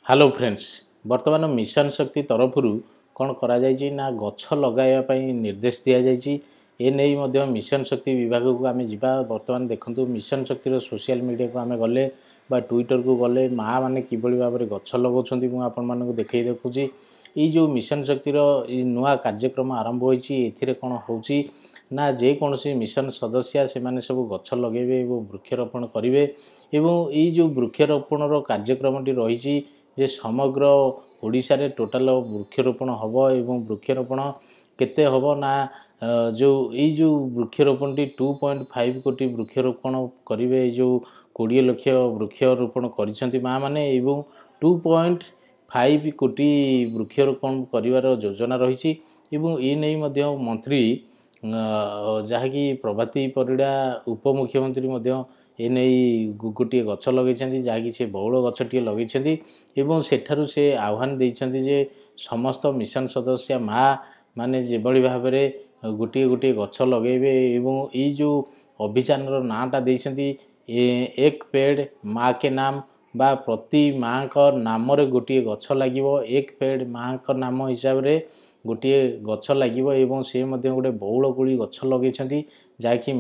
Hello friends वर्तमान mission शक्ति तरफ कौन करा जायछि ना गछ लगाइबा पई निर्देश दिया जायछि ए नै मध्य मिशन शक्ति विभाग को आमे जिबा वर्तमान देखंतु मिशन शक्ति रो सोशल मीडिया को आमे गले बा ट्विटर को गले माँ माने किबळी भाबरे गछ लगाउछंती मु आपन मानको देखै देखुछि ई जो मिशन शक्ति रो ई नुवा कार्यक्रम आरंभ होईछि एथिरे कोन होउछि ना जे कोनसी मिशन सदस्य से माने सब गछ लगेबे एवं वृक्षरोपण करिवे एवं ई जो वृक्षरोपण रो कार्यक्रमटी रहिछि जे समग्र ओडिशा रे टोटल वृक्षरोपण हबो एवं वृक्षरोपण केते हबो ना जो ई जो वृक्षरोपण टी 2.5 कोटी वृक्षरोपण करिवे जो 20 लाख वृक्षरोपण करिसंती माँ माने एवं 2.5 कोटी वृक्षरोपण करिवार योजना रहिछि एवं ए नै मध्य मंत्री जहाँकि प्रभाती परिडा उपमुख्यमंत्री मध्य एने गोटे गछ लगे जहाँकि से बहुल गछटे लगे एवं सेठारु से आह्वान देइछन्ति जे समस्त मिशन सदस्य माँ माने जेबळी भाबरे गोटे गोटे गछ लगेबे एवं ई जो अभियान रो नाटा देइछन्ति एक पेड़ माँ के नाम बा प्रति माँ का नाम रे गोटे गछ लागिवो एक पेड़ माँ का नाम हिसाब रे गोटे गछ लागिवो एवं से मध्य गोटे बहुल गुड़ी गछ लगेछन्ति जहाँकि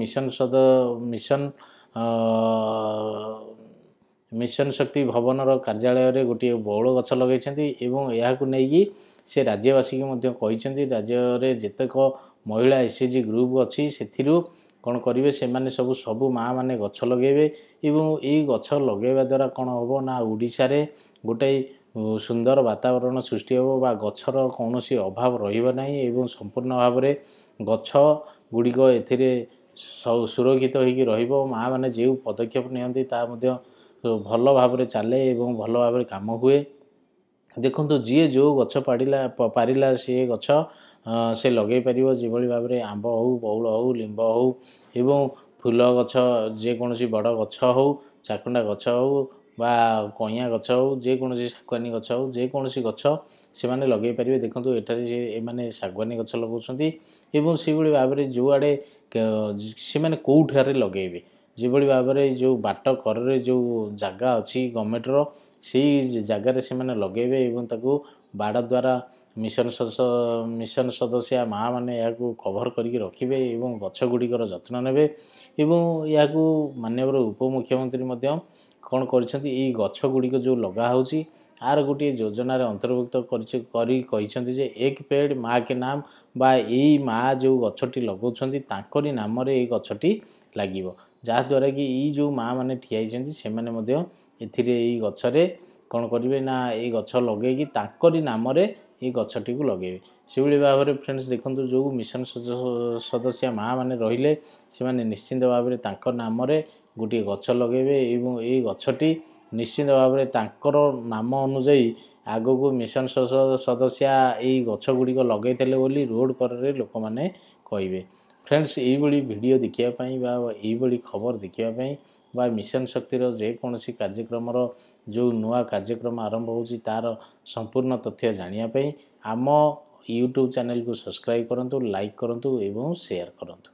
मिशन शक्ति भवन रो कार्यालय रे गोटे बहुल गछ लगेछन्ति एवं याकु नेकी से राज्यवासी के मध्य कहिछन्ति राज्य रे जेतेक महिला एसएचजी ग्रुप अछि सेथिरु कोन करिवे से माने सब माँ माने गछ लगेबे एवं ई गछ लगेबा द्वारा कोन होबो ना ओडिसा रे गोटे सुंदर वातावरण सृष्टि होबो बा गछर कोनोसी अभाव रहिबो नाही एवं संपूर्ण भाव रे गछ गुडिको एथिरे सुरक्षित होइकी रहिबो माँ माने जे पदक्षेप नियंती ता मध्य भल भाव रे चाले एवं भल भाव रे काम हुए देखंतु जी जो गछ पारिला से गछ से लगे पारिबो जेभली भाव रे आंब हो बौल हो लिंब हो एवं फूल गछ जे कोनोसी बड़ गछ हो चाकुंडा गछ हो बा कइया गछ हो जे कोनोसी सागवानी गछ हो जे कोनोसी गछ से माने लगे पारिबे देखंतु एटारे जे माने सागवानी गछ लगाउछन्ती एवं सेभली भाव रे जो आडे से माने कोउठारे लगेबे जेभली भाव रे जो बाट कर रे जो जागा अछि गवर्नमेंट रो सेही जागा रे से माने लगेबे एवं ताको बाड़ द्वारा मिशन सदस्य माँ माने याकू कभर करिक रखिबे एवं गछ गुडिकर जत्न नेबे एवं याकू माननीय उपमुख्यमंत्री मध्य कोन करछन्ती ई गछ गुडिक जो लगा होउची आर गोटे योजना रे अंतर्भुक्त करी कहिसंती जे एक पेड़ माँ के नाम बा एई माँ जो गछटी लगाउछन्ती तांकरी नाम रे ए गछटी लागिवो जा द्वारा कि ई जो माँ माने ठियाइछन्ती से माने मध्य एथिरे ई गछरे कोन करिवे ना ए गछ लगे कि तांकरी नाम रे ए गछटी को लगेबे सेभली भाव रे फ्रेंड्स देखंतु जो मिशन सदस्य माँ माने रहिले से माने निश्चित भाव रे तांकर नाम रे गोटे गछ लगेबे एवं ए गछटी निश्चित भाव रे तांकर नाम अनुसार आगो को मिशन सदस्य ए गछ गुडी को लगेइतले बोली रोड कर रे लोक माने कहिबे फ्रेंड्स एई बडी वीडियो देखिया पई बा एई बडी खबर देखिया पई बा मिशन शक्ति रो जे कोनसी कार्यक्रम रो जो नुआ कार्यक्रम आरंभ होउची तार संपूर्ण तथ्य जानिया पई आम यूट्यूब चैनल को सब्सक्राइब करंतु लाइक करंतु एवं शेयर करंतु।